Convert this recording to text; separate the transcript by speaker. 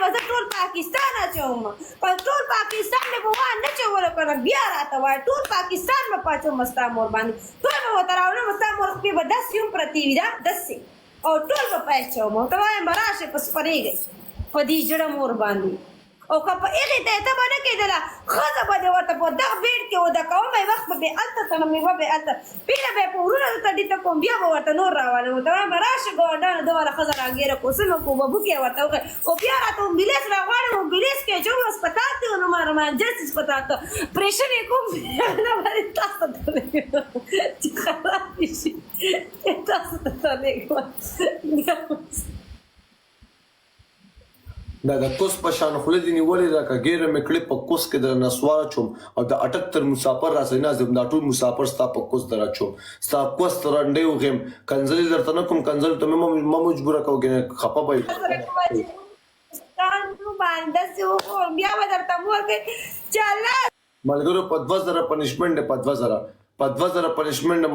Speaker 1: وزه ټول پاکستان اچوم په ټول پاکستان مې به وان نه چولو کنه بیا راته وای ټول پاکستان مې پاچوم ستا مور باندې ټول به ورته راوړم ستا مور خپې به داسې هم پرتې وي دا داسې او ټول به پیچوم ورته وایم به راشئ په سپرېږئ په دې زړه مور باندې او که په هغې ته یې ته به نه کېدله ښځه به دې ورته په دغه بېډ کې وده کوم وخت به بې هلته تړم میوه به هلته پیله به یې په وروڼه درته ډیته کوم بیا به ورته نور راولم ورته وایم راشه ګاونډیانو ده والا ښځه راګېره کړو څنګه کړو ببوکې یې ورته وکړئ او بیا راته امبولینس راغواړم امبولینس کې اچوم هسپتال ته ونو رومانجس هسپتال ته پرېشن یې کوم نه باندې تاسو ته لېږم چې خراب شي تاسو ته لېږم
Speaker 2: دا د کوس په شان خوله دې نیولې ده که ګیره مې کړې په کوس کې در نسوار اچوم او د 78 مسافر راسئ ناظم دا ټول مسافر ستا په کوس در اچوم ستا کوس ته رنډې وغیم کنځلې درته نه کوم کنځل ته مې مه مجبوره کوو خفه به
Speaker 1: بیا به درته مور کوي چې الله
Speaker 2: ملګرو په 2000 پنشمنټ دی په 2000 پنشمنټ